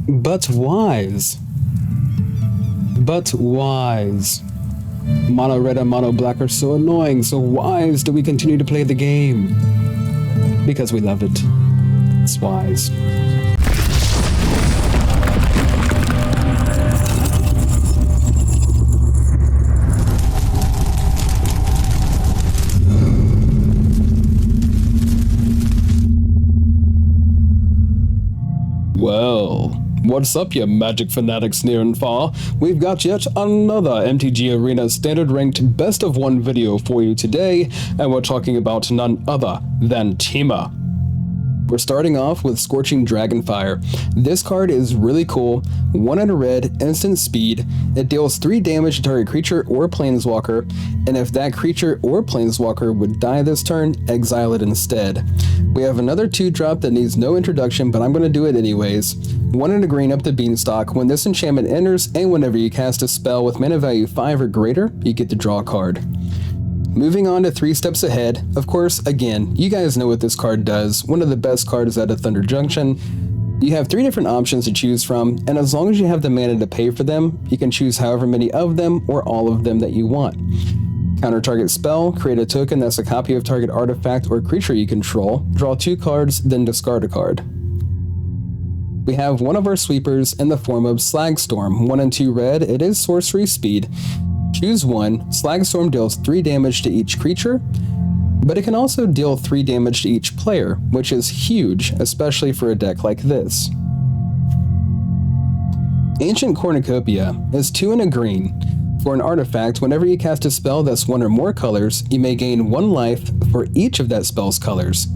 but wise. But wise. Mono red and mono black are so annoying, so wise do we continue to play the game? Because we love it. It's wise. Well, what's up, you magic fanatics near and far? We've got yet another MTG Arena Standard Ranked Best of 1 video for you today, and we're talking about none other than Temur. We're starting off with Scorching Dragonfire. This card is really cool. 1 and a red, instant speed. It deals 3 damage to target creature or planeswalker, and if that creature or planeswalker would die this turn, exile it instead. We have another 2-drop that needs no introduction, but I'm going to do it anyways. 1 and a green up the Beanstalk. When this enchantment enters, and whenever you cast a spell with mana value 5 or greater, you get to draw a card. Moving on to 3 steps ahead, of course, again, you guys know what this card does, one of the best cards out of Thunder Junction. You have 3 different options to choose from, and as long as you have the mana to pay for them, you can choose however many of them or all of them that you want. Counter target spell, create a token that's a copy of target artifact or creature you control, draw 2 cards, then discard a card. We have one of our sweepers in the form of Slagstorm, 1 and 2 red, it is sorcery speed. Choose 1, Slagstorm deals 3 damage to each creature, but it can also deal 3 damage to each player, which is huge, especially for a deck like this. Ancient Cornucopia is 2 and a green. For an artifact, whenever you cast a spell that's 1 or more colors, you may gain 1 life for each of that spell's colors.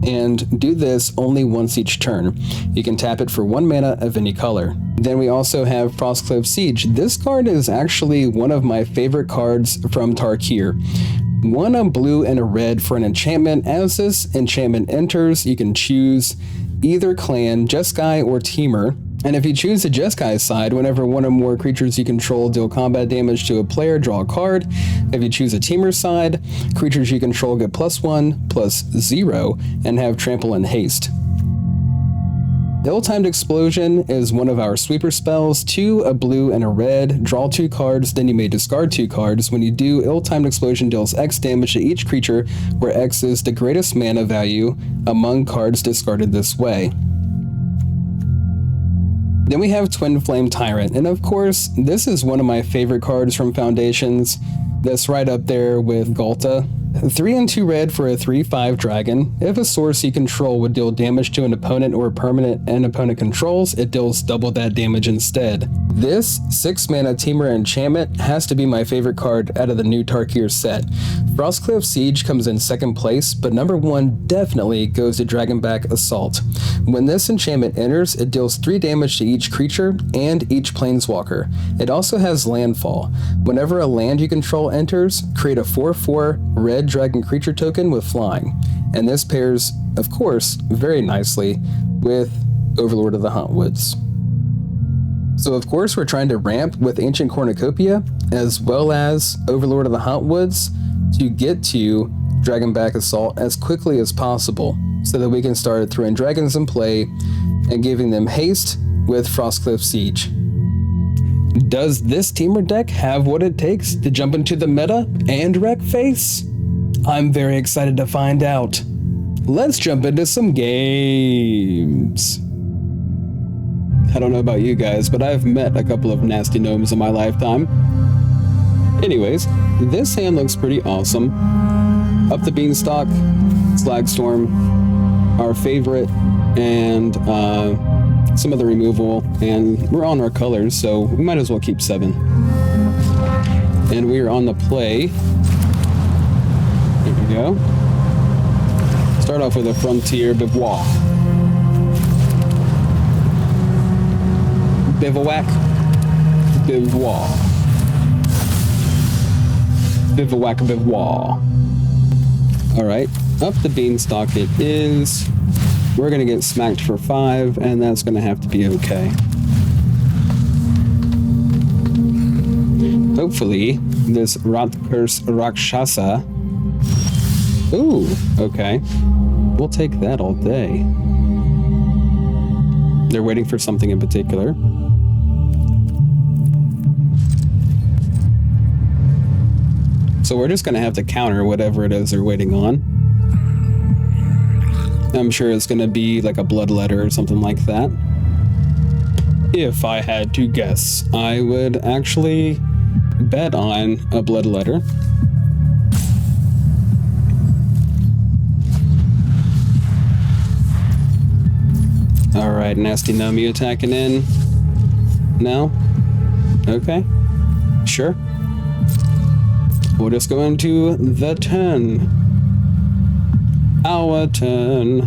And do this only once each turn. You can tap it for 1 mana of any color. Then we also have Frostcliff Siege. This card is actually one of my favorite cards from Tarkir. 1 a blue and a red for an enchantment. As this enchantment enters, you can choose either clan, Jeskai or Temur. And if you choose the Jeskai side, whenever 1 or more creatures you control deal combat damage to a player, draw a card. If you choose a Temur side, creatures you control get +1, +0, and have trample and haste. Ill-Timed Explosion is one of our sweeper spells. 2 a blue and a red, draw 2 cards, then you may discard 2 cards. When you do, Ill-Timed Explosion deals X damage to each creature, where X is the greatest mana value among cards discarded this way. Then we have Twin Flame Tyrant, and of course, this is one of my favorite cards from Foundations. That's right up there with Ghalta. 3 and 2 red for a 3/5 dragon. If a source you control would deal damage to an opponent or a permanent an opponent controls, it deals double that damage instead. This 6 mana Temur enchantment has to be my favorite card out of the new Tarkir set. Frostcliff Siege comes in 2nd place, but number 1 definitely goes to Dragonback Assault. When this enchantment enters, it deals 3 damage to each creature and each planeswalker. It also has landfall. Whenever a land you control enters, create a 4/4 red dragon creature token with flying. And this pairs, of course, very nicely with Overlord of the Hauntwoods. So of course we're trying to ramp with Ancient Cornucopia as well as Overlord of the Hauntwoods to get to Dragonback Assault as quickly as possible so that we can start throwing dragons in play and giving them haste with Frostcliff Siege. Does this Temur deck have what it takes to jump into the meta and wreck face? I'm very excited to find out. Let's jump into some games. I don't know about you guys, but I've met a couple of nasty gnomes in my lifetime. Anyways, this hand looks pretty awesome. Up the Beanstalk, Slagstorm, our favorite, and some of the removal, and we're on our colors, so we might as well keep 7. And we are on the play. Here we go. Start off with a Frontier Bivouac. Bivouac. Bivouac. Bivouac, Bivouac. Alright, up the Beanstalk it is. We're gonna get smacked for 5, and that's gonna have to be okay. Hopefully, this Rotkurse Rakshasa. Ooh, okay. We'll take that all day. They're waiting for something in particular. So we're just going to have to counter whatever it is they're waiting on. I'm sure it's going to be like a bloodletter or something like that. If I had to guess, I would actually bet on a bloodletter. Alright, Nasty Nomi attacking in. No? Okay. Sure. We'll just go into the turn. Our turn.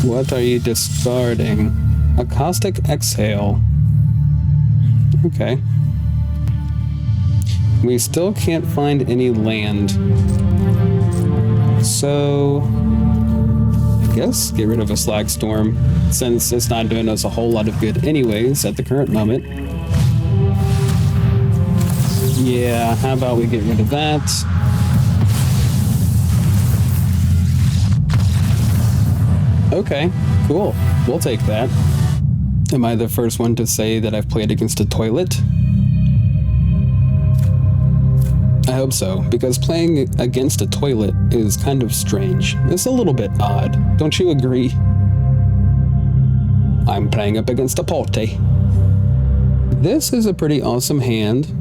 What are you discarding? A caustic exhale. Okay. We still can't find any land. So I guess get rid of a slag storm, since it's not doing us a whole lot of good anyways at the current moment. Yeah, how about we get rid of that? Okay, cool. We'll take that. Am I the first one to say that I've played against a toilet? I hope so, because playing against a toilet is kind of strange. It's a little bit odd. Don't you agree? I'm playing up against a potty. This is a pretty awesome hand.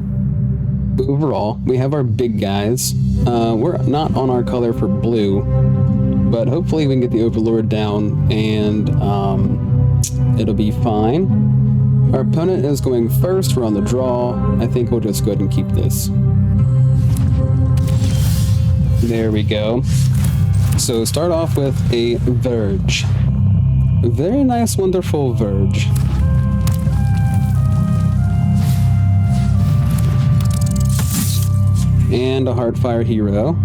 Overall, we have our big guys. We're not on our color for blue, but hopefully we can get the Overlord down and it'll be fine. Our opponent is going first. We're on the draw. I think we'll just go ahead and keep this. There we go. So start off with a Verge. Very nice, wonderful Verge. And a Heartfire Hero.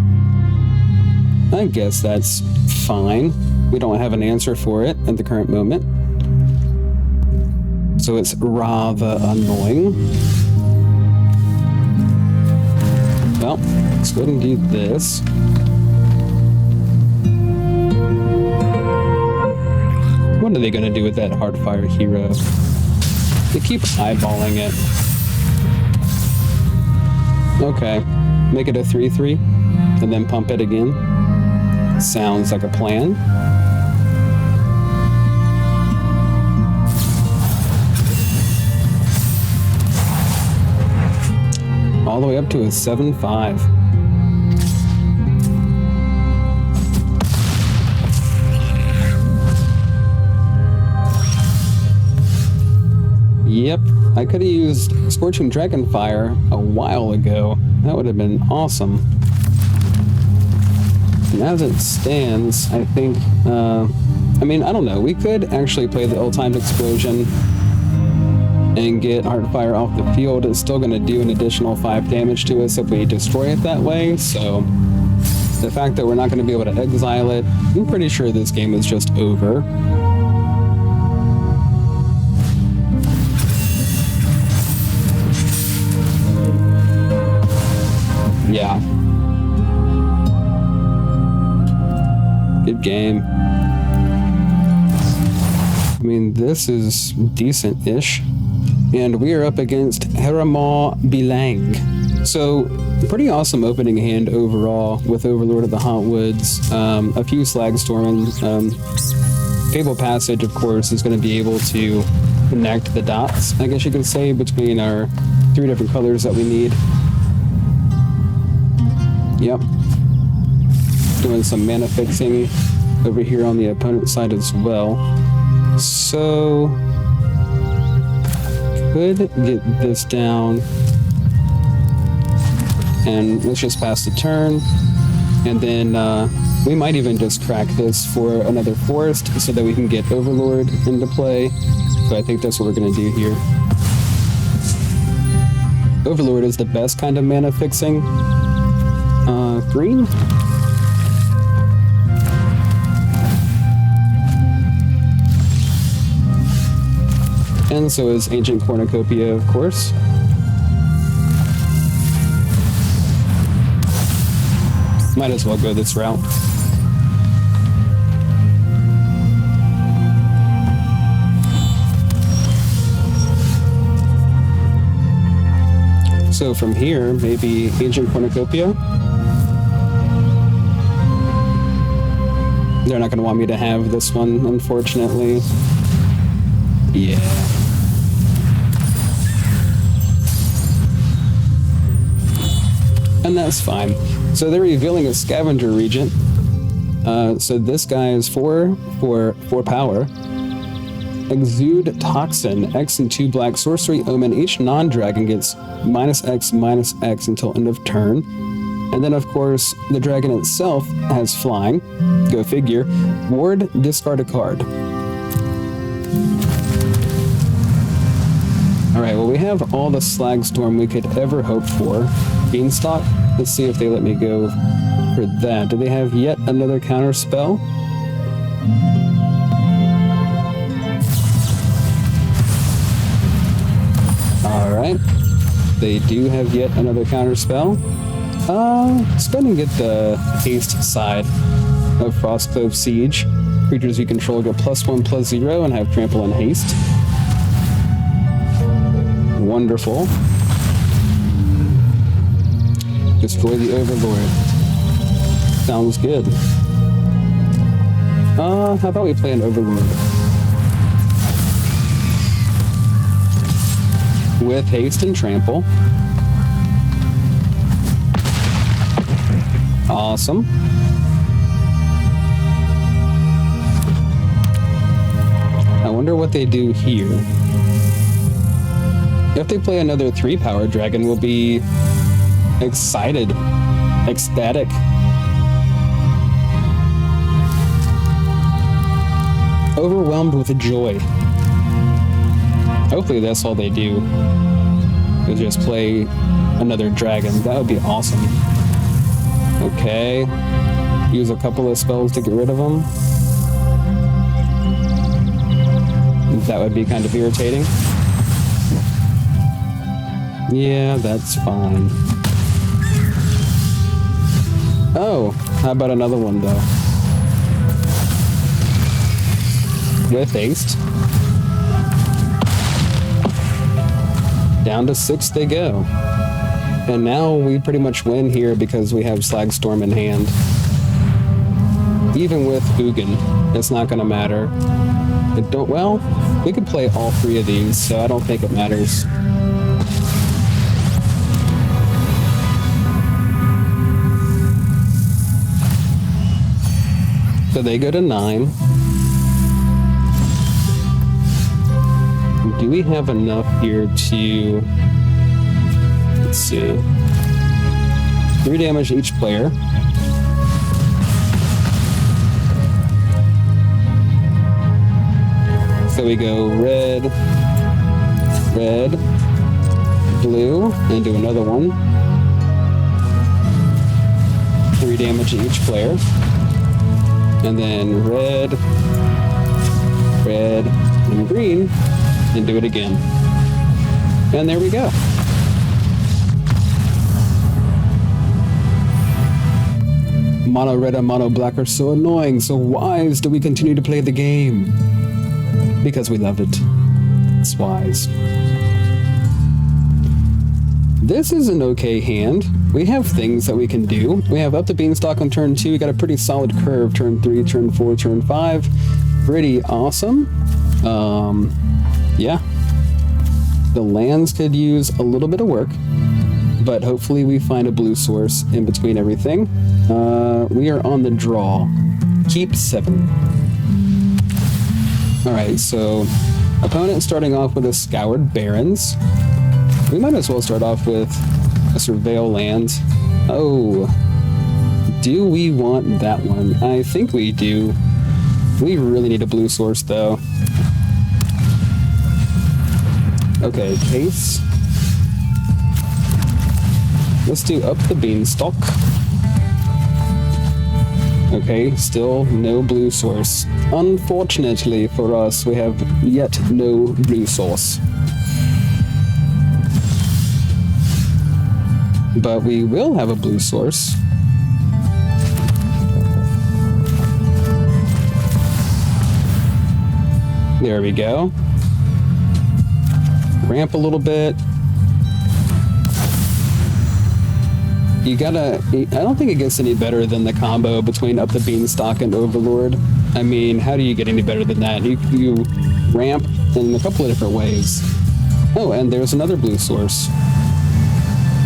I guess that's fine. We don't have an answer for it at the current moment. So it's rather annoying. Well, let's go ahead and do this. What are they going to do with that Heartfire Hero? They keep eyeballing it. Okay. Make it a 3/3 and then pump it again. Sounds like a plan. All the way up to a 7/5. Yep, I could have used Scorching Dragonfire a while ago. That would have been awesome. And as it stands, I think, I mean, I don't know. We could actually play the ill-timed explosion and get Heartfire off the field. It's still going to do an additional 5 damage to us if we destroy it that way. So the fact that we're not going to be able to exile it, I'm pretty sure this game is just over. Yeah. Good game. I mean, this is decent-ish. And we are up against Haramah Bilang. So, pretty awesome opening hand overall with Overlord of the Hauntwoods. A few Slag Storm. Fable Passage, of course, is going to be able to connect the dots, I guess you could say, between our 3 different colors that we need. Yep. Doing some mana fixing over here on the opponent's side as well. So, could get this down. And let's just pass the turn. And then we might even just crack this for another forest so that we can get Overlord into play. So I think that's what we're going to do here. Overlord is the best kind of mana fixing. Green? And so is Ancient Cornucopia, of course. Might as well go this route. So from here, maybe Ancient Cornucopia. They're not going to want me to have this one, unfortunately. Yeah. And that's fine. So they're revealing a Scavenger Regent. So this guy is 4 power. Exude Toxin, X and 2 black sorcery omen. Each non-dragon gets -X until end of turn. And then, of course, the dragon itself has flying. Go figure. Ward, discard a card. Alright, well, we have all the Slagstorm we could ever hope for. Beanstalk, let's see if they let me go for that. Do they have yet another counter spell? Alright, they do have yet another counter spell. Let's go ahead and get the haste side of Frostclove Siege. Creatures you control get +1/+0 and have trample and haste. Wonderful. Destroy the Overlord. Sounds good. How about we play an Overlord? With haste and trample. Awesome. I wonder what they do here. If they play another 3-power dragon, we'll be excited, ecstatic. Overwhelmed with joy. Hopefully that's all they do. Is just play another dragon. That would be awesome. Okay. Use a couple of spells to get rid of them. That would be kind of irritating. Yeah, that's fine. Oh, how about another one though? With haste. Down to 6 they go. And now we pretty much win here because we have Slagstorm in hand. Even with Ugin, it's not going to matter. Well, we could play all 3 of these, so I don't think it matters. So they go to 9. Do we have enough here to... Let's see. 3 damage to each player. So we go red, blue, and do another one. 3 damage to each player. And then red, and green, and do it again. And there we go. Mono red and mono black are so annoying, so wise do we continue to play the game? Because we love it. It's wise. This is an okay hand. We have things that we can do. We have up the Beanstalk on turn 2. We got a pretty solid curve. Turn 3, turn 4, turn 5. Pretty awesome. Yeah. The lands could use a little bit of work, but hopefully we find a blue source in between everything. We are on the draw. Keep 7. Alright, so opponent starting off with a Scoured Barrens. We might as well start off with a Surveil land. Oh, do we want that one? I think we do. We really need a blue source though. Okay, case. Let's do up the Beanstalk. Okay, still no blue source. Unfortunately for us, we have yet no blue source. But we will have a blue source. There we go. Ramp a little bit. You gotta... I don't think it gets any better than the combo between Up the Beanstalk and Overlord. I mean, how do you get any better than that? You ramp in a couple of different ways. Oh, and there's another blue source.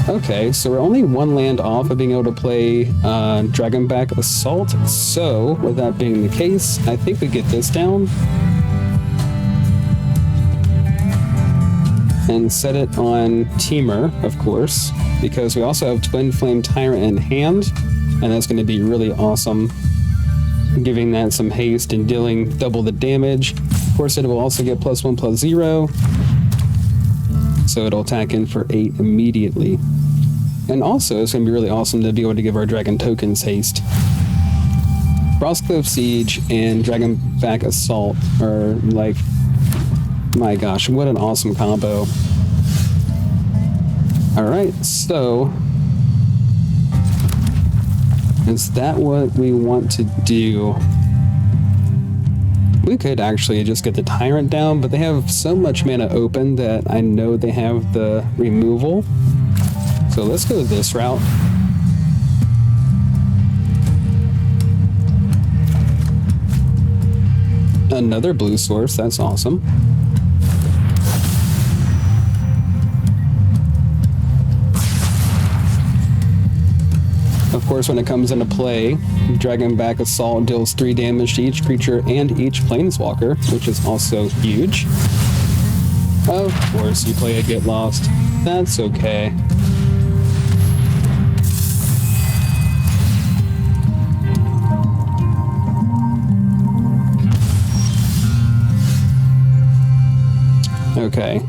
Okay, so we're only one land off of being able to play Dragonback Assault. So, with that being the case, I think we get this down. And set it on Temur, of course, because we also have Twin Flame Tyrant in hand, and that's going to be really awesome, giving that some haste and dealing double the damage. Of course, it will also get +1/+0, so it'll attack in for 8 immediately. And also, it's going to be really awesome to be able to give our Dragon Tokens haste. Frostcliff Siege and Dragonback Assault are like... My gosh, what an awesome combo. Alright, so... Is that what we want to do? We could actually just get the Tyrant down, but they have so much mana open that I know they have the removal. So let's go this route. Another blue source, that's awesome. Of course, when it comes into play, Dragonback Assault deals 3 damage to each creature and each planeswalker, which is also huge. Of course, you play a Get Lost. That's okay. Okay.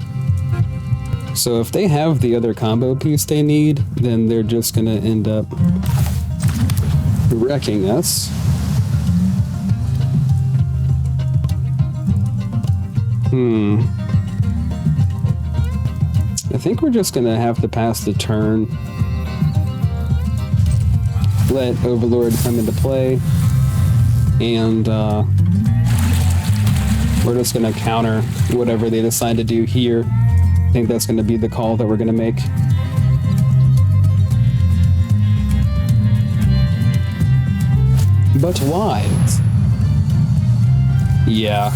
So if they have the other combo piece they need, then they're just gonna end up wrecking us. I think we're just gonna have to pass the turn. Let Overlord come into play. And we're just gonna counter whatever they decide to do here. I think that's gonna be the call that we're gonna make. But why? Yeah.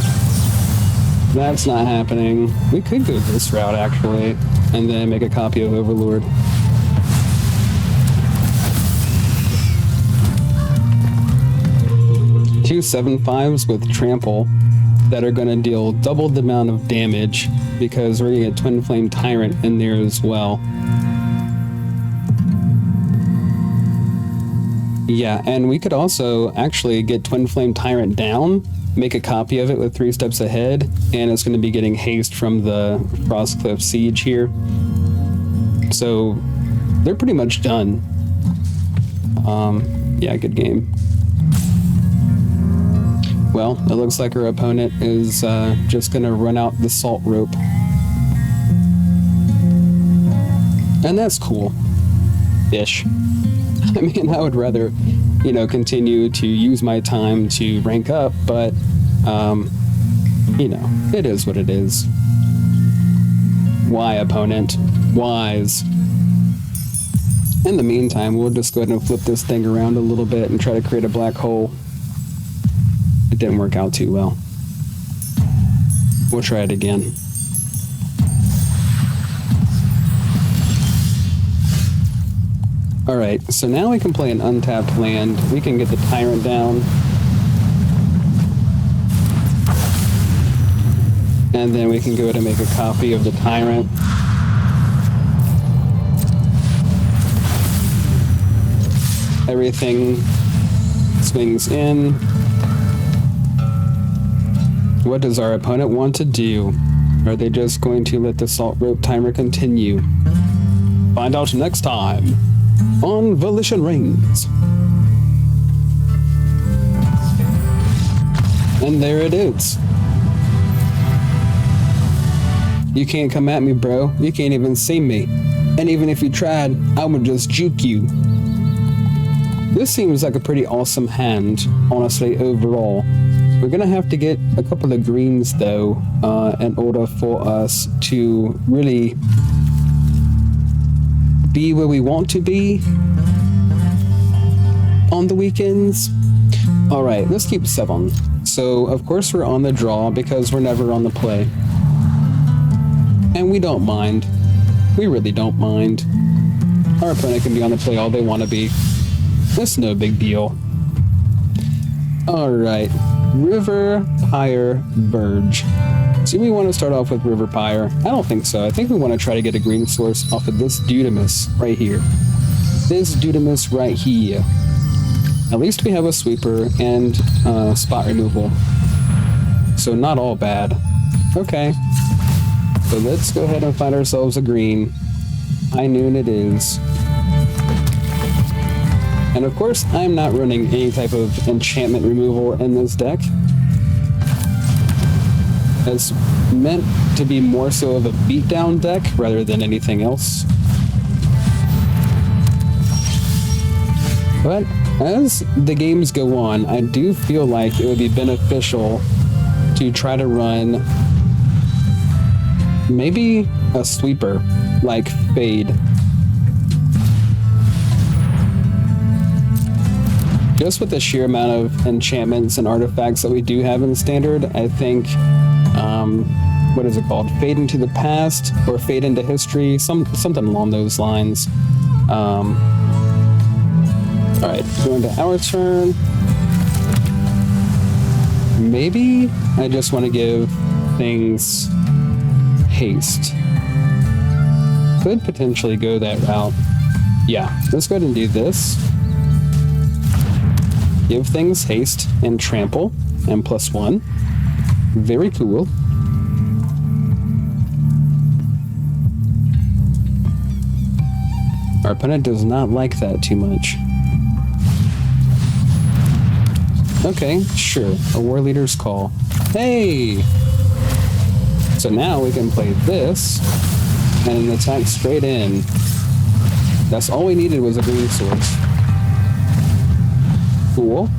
That's not happening. We could go this route, actually, and then make a copy of Overlord. Two 7/5s with trample that are going to deal double the amount of damage because we're going to get Twin Flame Tyrant in there as well. Yeah, and we could also actually get Twin Flame Tyrant down, make a copy of it with 3 steps ahead, and it's going to be getting haste from the Frostcliff Siege here. So they're pretty much done. Yeah, good game. Well, it looks like our opponent is just going to run out the salt rope. And that's cool. Ish. I mean, I would rather, you know, continue to use my time to rank up, but, you know, it is what it is. Why, opponent? Wise. In the meantime, we'll just go ahead and flip this thing around a little bit and try to create a black hole. It didn't work out too well. We'll try it again. Alright, so now we can play an untapped land. We can get the Tyrant down. And then we can go ahead and make a copy of the Tyrant. Everything swings in. What does our opponent want to do? Are they just going to let the salt rope timer continue? Find out next time on Volition Reigns. And there it is. You can't come at me, bro. You can't even see me. And even if you tried, I would just juke you. This seems like a pretty awesome hand, honestly, overall. We're gonna have to get a couple of greens, though, in order for us to really be where we want to be. on the weekends. All right, let's keep 7. So, of course, we're on the draw because we're never on the play. And we don't mind. We really don't mind. Our opponent can be on the play all they want to be. It's no big deal. Alright, River Pyre Burge. Do we want to start off with River Pyre? I don't think so. I think we want to try to get a green source off of this Dudamus right here. This Dudamus right here. At least we have a sweeper and spot removal. So not all bad. Okay. So let's go ahead and find ourselves a green. High noon it is. And of course, I'm not running any type of enchantment removal in this deck. It's meant to be more so of a beatdown deck rather than anything else. But as the games go on, I do feel like it would be beneficial to try to run maybe a sweeper like Fade. Just with the sheer amount of enchantments and artifacts that we do have in Standard, I think, what is it called? Fade into the past or Fade into history, something along those lines. Alright, going to our turn. Maybe I just want to give things haste. Could potentially go that route. Yeah, let's go ahead and do this. Give things haste and trample and +1. Very cool. Our opponent does not like that too much. Okay, sure. A war leader's call. Hey! So now we can play this and attack straight in. That's all we needed was a green source. Cool.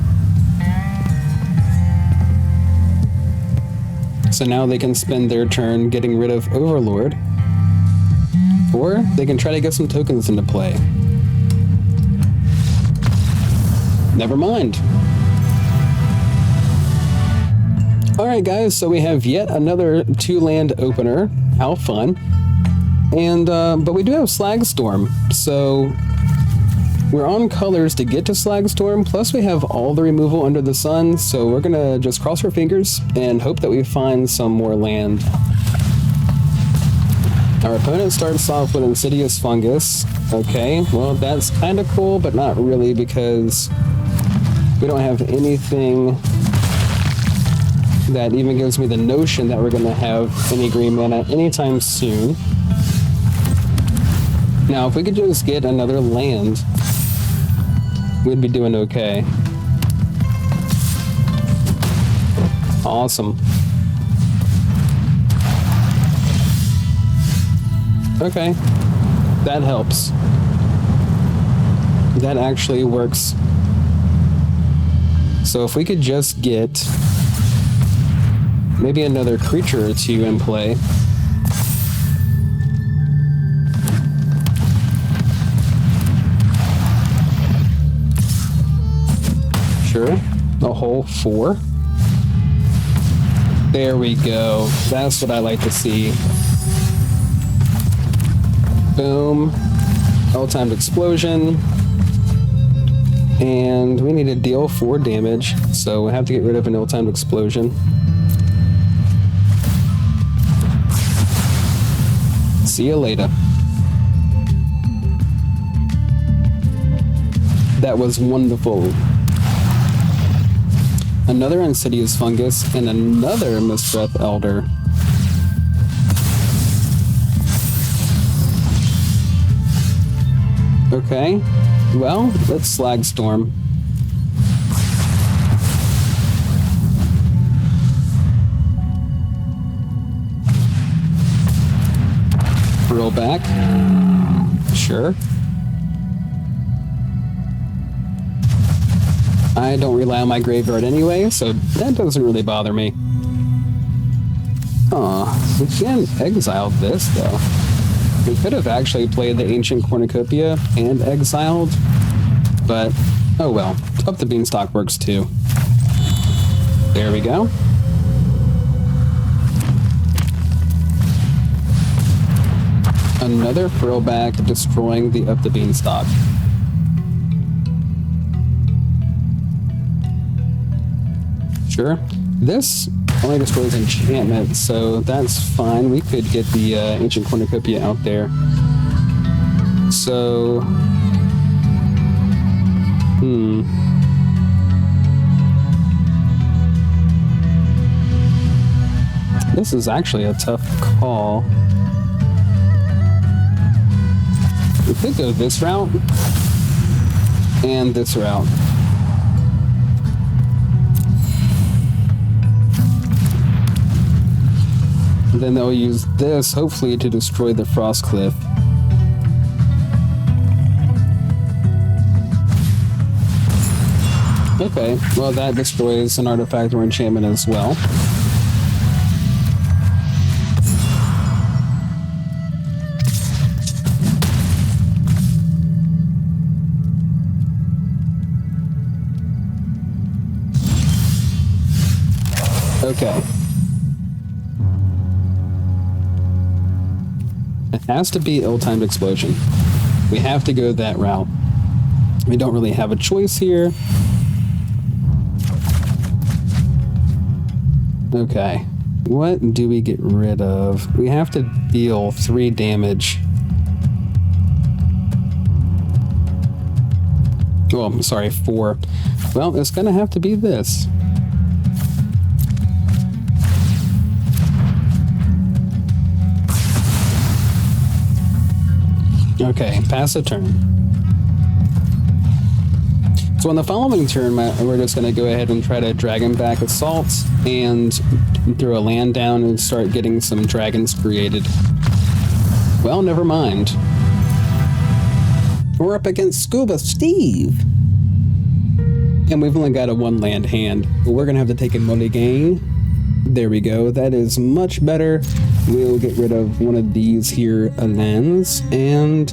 So now they can spend their turn getting rid of Overlord. Or they can try to get some tokens into play. Never mind. Alright guys, so we have yet another 2-land opener. How fun. And, but we do have Slagstorm, so we're on colors to get to Slagstorm, plus we have all the removal under the sun, so we're gonna just cross our fingers and hope that we find some more land. Our opponent starts off with Insidious Fungus. Okay, well that's kind of cool, but not really because we don't have anything that even gives me the notion that we're going to have any green mana anytime soon. Now, if we could just get another land, we'd be doing okay. Awesome. Okay, that helps. That actually works. So if we could just get maybe another creature or two in play. Sure, a whole 4. There we go. That's what I like to see. Boom. Ill-timed explosion. And we need to deal 4 damage, so we have to get rid of an ill-timed explosion. See you later. That was wonderful. Another Insidious Fungus and another Mistbreath Elder. Okay, well, let's Slagstorm. Roll back. Sure. I don't rely on my graveyard anyway, so that doesn't really bother me. Aw, we can't exile this, though. We could have actually played the Ancient Cornucopia and exiled, but Oh well, up the beanstalk works too. There we go. Another throwback destroying the up the beanstalk. Sure. This only destroys enchantment, so that's fine. We could get the ancient cornucopia out there. So, this is actually a tough call. We could go this route and this route. And then they'll use this, hopefully, to destroy the frost cliff. Okay, well that destroys an artifact or enchantment as well. Okay. It has to be ill-timed explosion. We have to go that route. We don't really have a choice here. Okay. What do we get rid of? We have to deal 3 damage. Oh, I'm sorry, 4. Well, it's gonna have to be this. Okay, pass a turn. So on the following turn, we're just going to go ahead and try to dragon back assault and throw a land down and start getting some dragons created. Well, never mind. We're up against Scuba Steve. And we've only got a 1 land hand, but we're going to have to take a mulligan. There we go. That is much better. We'll get rid of one of these here lands and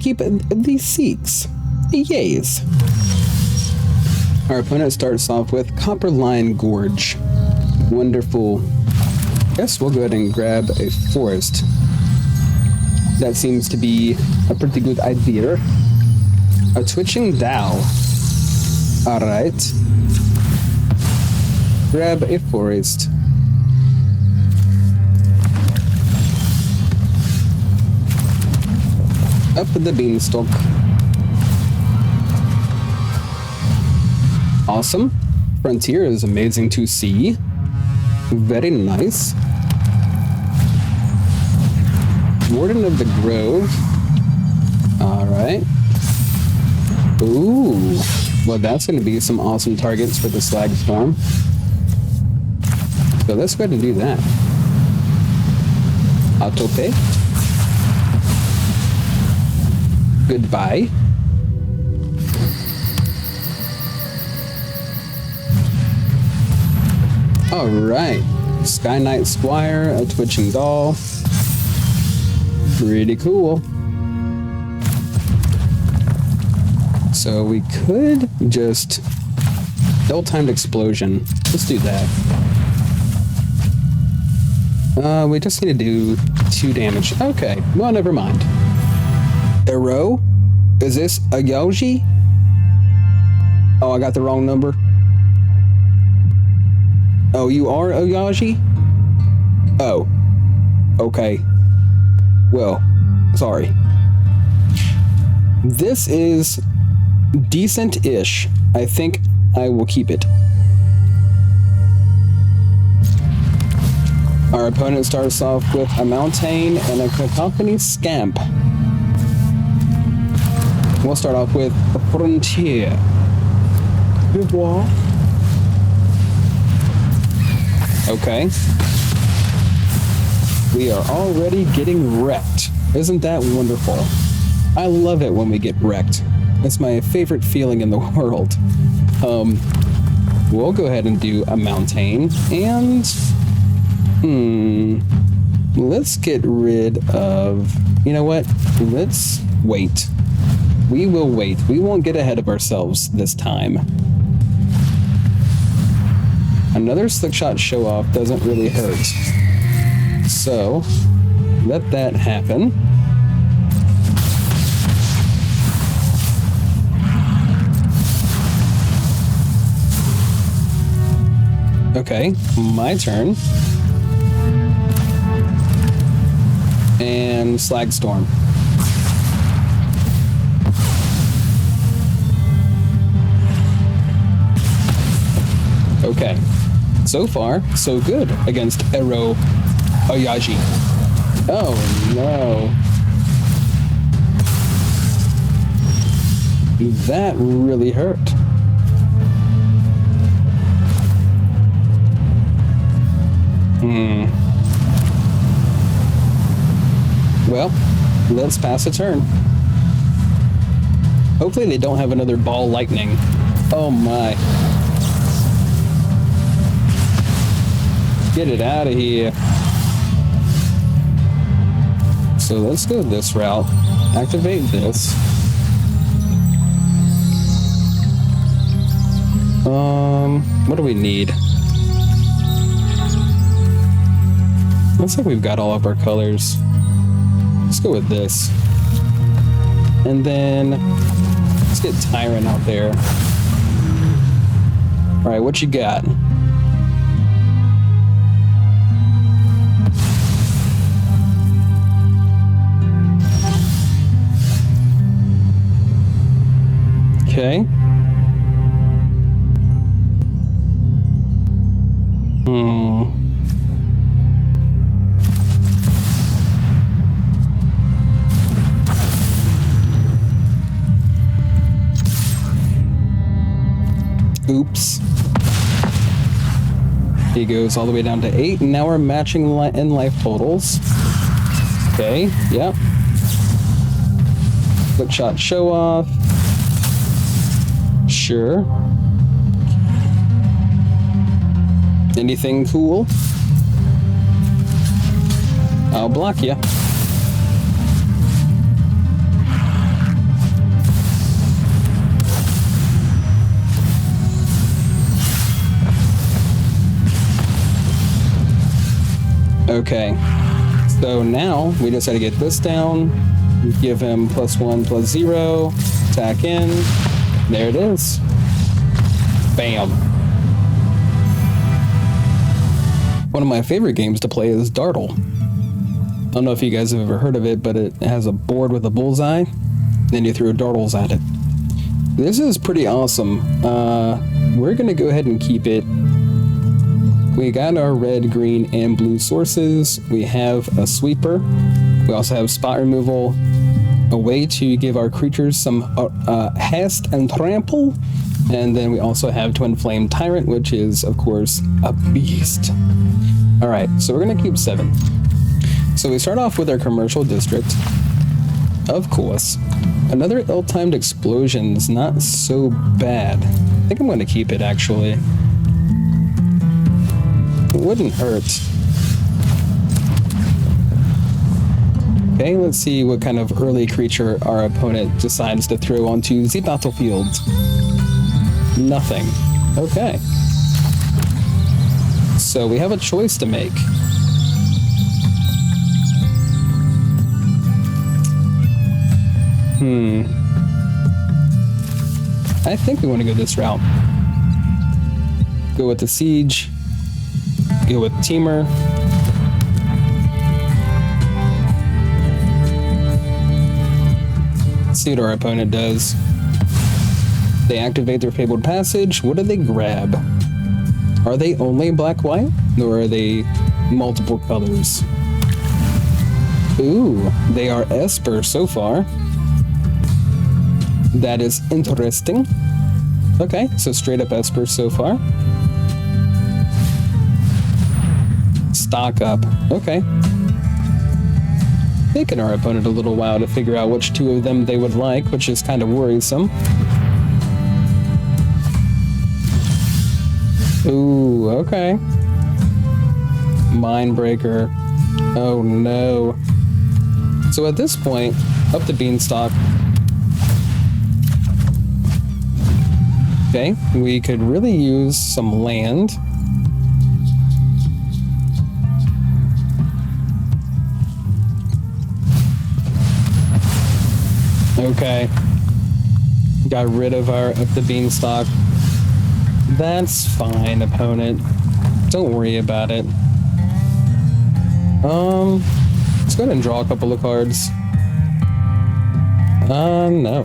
keep these seeks. Yays. Our opponent starts off with Copper Line Gorge. Wonderful. Guess we'll go ahead and grab a forest. That seems to be a pretty good idea. A Twitching Dow. Alright. Grab a forest. Up the beanstalk. Awesome. Frontier is amazing to see. Very nice. Warden of the Grove. Alright. Ooh. Well, that's going to be some awesome targets for the Slag Storm. So let's go ahead and do that. Auto pay. Goodbye. Alright. Sky Knight Squire, a Twitching Doll. Pretty cool. So we could just ill-timed explosion. Let's do that. We just need to do 2 damage. Okay, well, never mind. Arrow? Is this a Yoji? Oh, I got the wrong number. Oh, you are a Yaji? Oh. Okay. Well, sorry. This is decent-ish. I think I will keep it. Our opponent starts off with a Mountain and a Cacophony Scamp. We'll start off with a Frontier. Devoir. Okay. We are already getting wrecked. Isn't that wonderful? I love it when we get wrecked. It's my favorite feeling in the world. We'll go ahead and do a Mountain and let's get rid of, you know what? Let's wait. We will wait. We won't get ahead of ourselves this time. Another slick shot show off doesn't really hurt. So, let that happen. Okay, my turn. And Slag Storm. Okay, so far, so good against Ero Oyaji. Oh no. That really hurt. Well, let's pass a turn. Hopefully they don't have another ball lightning. Oh my. Get it out of here. So let's go this route. Activate this. What do we need? Looks like we've got all of our colors. Let's go with this. And then let's get Tyrant out there. All right, what you got? Okay. Oops. He goes all the way down to 8, and now we're matching in life totals. Okay, yep. Quick shot show off. Sure. Anything cool? I'll block you. Okay, so now we just got to get this down, give him +1/+0, attack in, there it is. Bam. One of my favorite games to play is Dartle. I don't know if you guys have ever heard of it, but it has a board with a bullseye, then you throw dartles at it. This is pretty awesome. We're gonna go ahead and keep it. We got our red, green, and blue sources. We have a sweeper. We also have spot removal, a way to give our creatures some haste and trample, and then we also have Twin Flame Tyrant, which is, of course, a beast. All right, so we're gonna keep 7. So we start off with our commercial district, of course. Another ill-timed explosion's not so bad. I think I'm gonna keep it, actually. It wouldn't hurt. Okay, let's see what kind of early creature our opponent decides to throw onto the battlefield. Nothing. Okay. So we have a choice to make. I think we want to go this route. Go with the siege. Go with Temur. See what our opponent does. They activate their Fabled Passage. What do they grab? Are they only black-white? Or are they multiple colors? Ooh, they are Esper so far. That is interesting. Okay, so straight up Esper so far. Stock up. Okay. Taking our opponent a little while to figure out which two of them they would like, which is kind of worrisome. Ooh, okay. Mindbreaker. Oh no. So at this point, up the beanstalk. Okay, we could really use some land. Okay. Got rid of the beanstalk. That's fine, opponent. Don't worry about it. Let's go ahead and draw a couple of cards. No.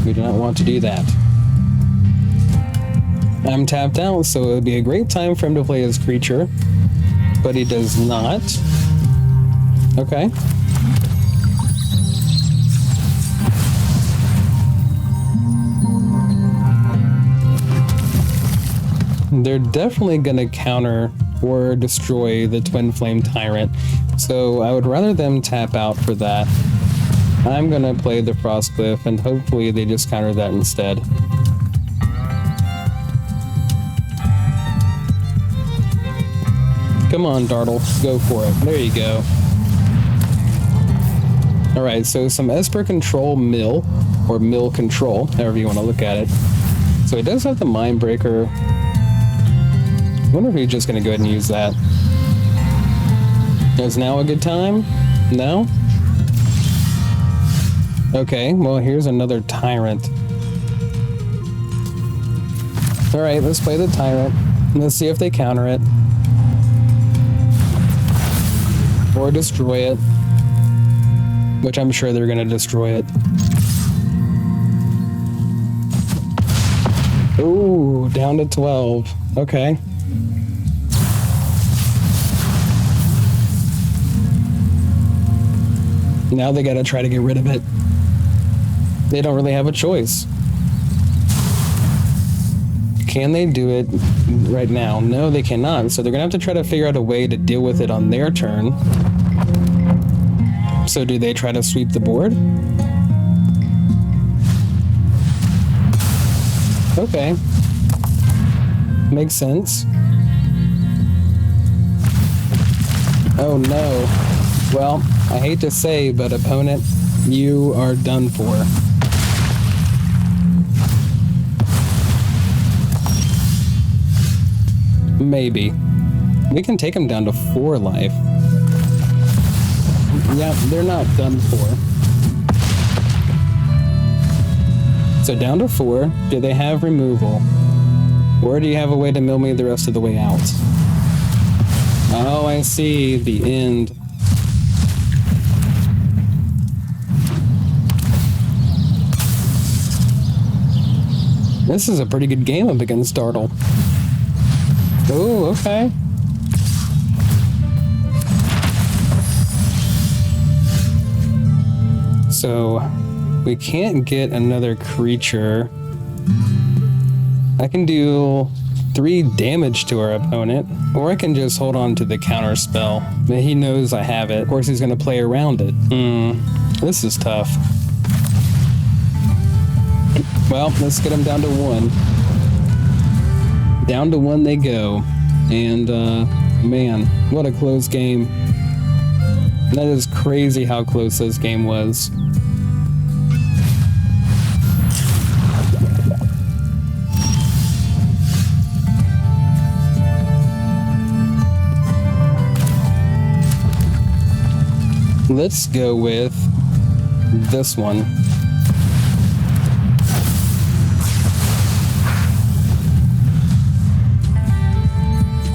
We do not want to do that. I'm tapped out, so it would be a great time for him to play his creature. But he does not. Okay. They're definitely going to counter or destroy the Twin Flame Tyrant, so I would rather them tap out for that. I'm going to play the Frostcliff, and hopefully they just counter that instead. Come on, Dartle, go for it. There you go. Alright, so some Esper Control mill, or mill control, however you want to look at it. So he does have the Mindbreaker. I wonder if he's just going to go ahead and use that. Is now a good time? No? Okay, well, here's another Tyrant. Alright, let's play the Tyrant. Let's see if they counter it. Or destroy it. Which I'm sure they're going to destroy it. Ooh, down to 12. Okay. Now they gotta try to get rid of it. They don't really have a choice. Can they do it right now? No, they cannot. So they're gonna have to try to figure out a way to deal with it on their turn. So do they try to sweep the board? Okay. Makes sense. Oh no. Well, I hate to say, but opponent, you are done for. Maybe. We can take them down to 4 life. Yeah, they're not done for. So down to 4. Do they have removal? Or do you have a way to mill me the rest of the way out? Oh, I see. The end. This is a pretty good game up against Dartle. Oh, okay. So, we can't get another creature. I can do 3 damage to our opponent, or I can just hold on to the counter spell. He knows I have it. Of course, he's going to play around it. This is tough. Well, let's get them down to 1. Down to 1 they go. And, man, what a close game. That is crazy how close this game was. Let's go with this one.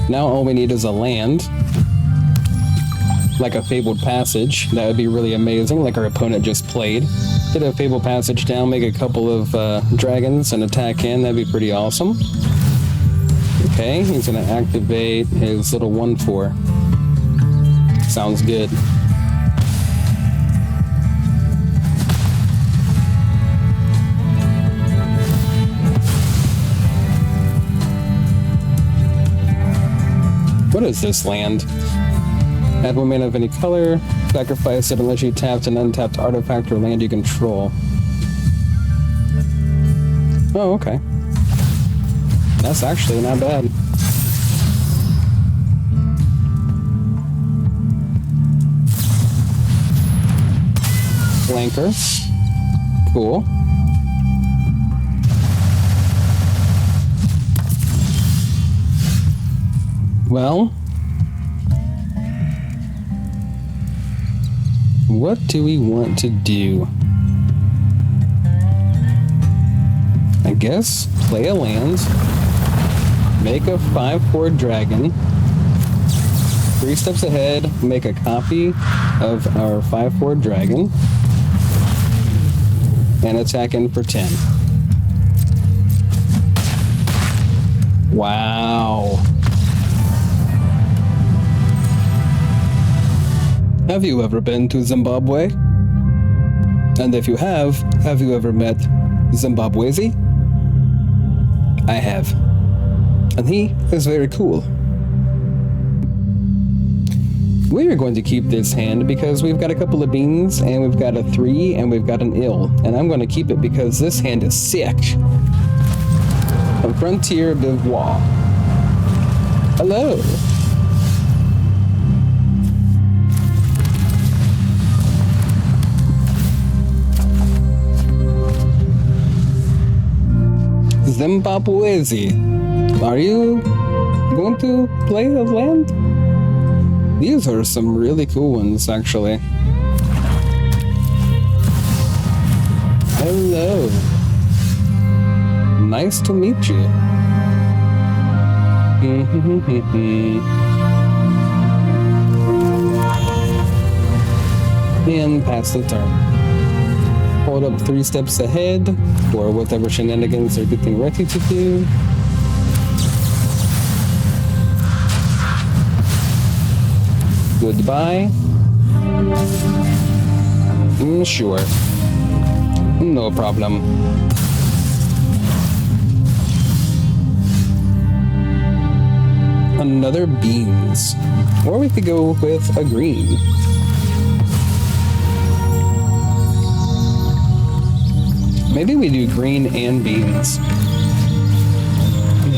Now all we need is a land, like a Fabled Passage. That would be really amazing, like our opponent just played. Get a Fabled Passage down, make a couple of dragons and attack in. That'd be pretty awesome. Okay, he's going to activate his little 1/4. Sounds good. What is this land? Add 1 mana of any color, sacrifice it unless you tapped an untapped artifact or land you control. Oh, okay. That's actually not bad. Flanker. Cool. Well, what do we want to do? I guess play a land, make a 5/4 dragon, 3 steps ahead, make a copy of our 5/4 dragon, and attack in for 10. Wow. Have you ever been to Zimbabwe? And if you have you ever met Zimbabwezi? I have. And he is very cool. We are going to keep this hand because we've got a couple of beans, and we've got a 3, and we've got an ill. And I'm going to keep it because this hand is sick. A Frontier Bivouac. Hello. Zimbabwezi, are you going to play a land? These are some really cool ones, actually. Hello. Nice to meet you. And pass the turn. Hold up 3 steps ahead for whatever shenanigans they're getting ready to do. Goodbye. Sure. No problem. Another beans. Or we could go with a green. Maybe we do green and beans.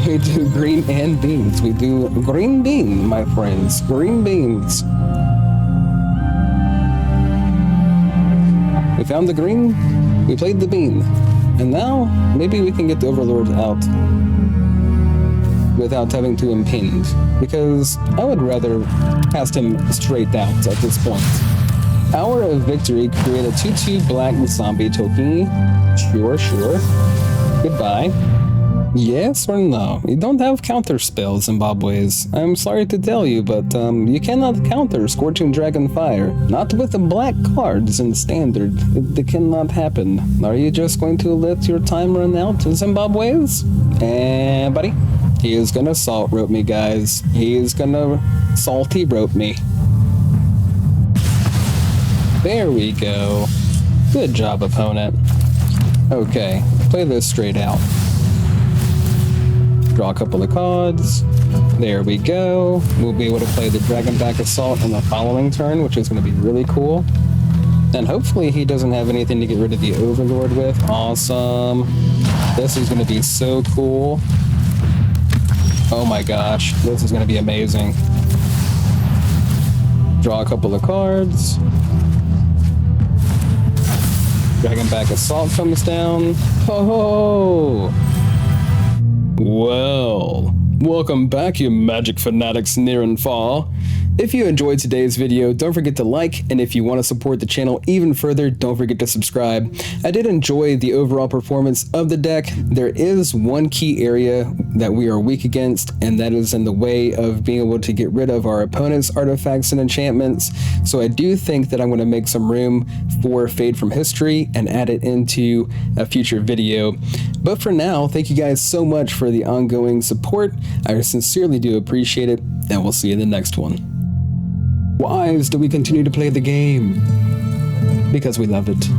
We do green and beans. We do green bean, my friends. Green beans. We found the green, we played the bean. And now, maybe we can get the Overlord out without having to impinge. Because I would rather cast him straight out at this point. Hour of Victory, create a 2/2 black zombie token. Sure. Goodbye. Yes or no? You don't have counter spells, Zimbabwe's. I'm sorry to tell you, but you cannot counter Scorching Dragon Fire. Not with the black cards in Standard. It cannot happen. Are you just going to let your time run out, Zimbabwe's? Buddy, he is gonna salt rope me, guys. He is gonna salty rope me. There we go. Good job, opponent. Okay, play this straight out. Draw a couple of cards. There we go. We'll be able to play the Dragonback Assault on the following turn, which is going to be really cool. And hopefully he doesn't have anything to get rid of the Overlord with. Awesome. This is going to be so cool. Oh my gosh, this is going to be amazing. Draw a couple of cards. Dragonback Assault comes down. Ho ho! Well, welcome back, you magic fanatics near and far. If you enjoyed today's video, don't forget to like, and if you want to support the channel even further, don't forget to subscribe. I did enjoy the overall performance of the deck. There is one key area that we are weak against, and that is in the way of being able to get rid of our opponent's artifacts and enchantments. So I do think that I'm going to make some room for Fade from History and add it into a future video. But for now, thank you guys so much for the ongoing support. I sincerely do appreciate it, and we'll see you in the next one. Why do we continue to play the game? Because we love it.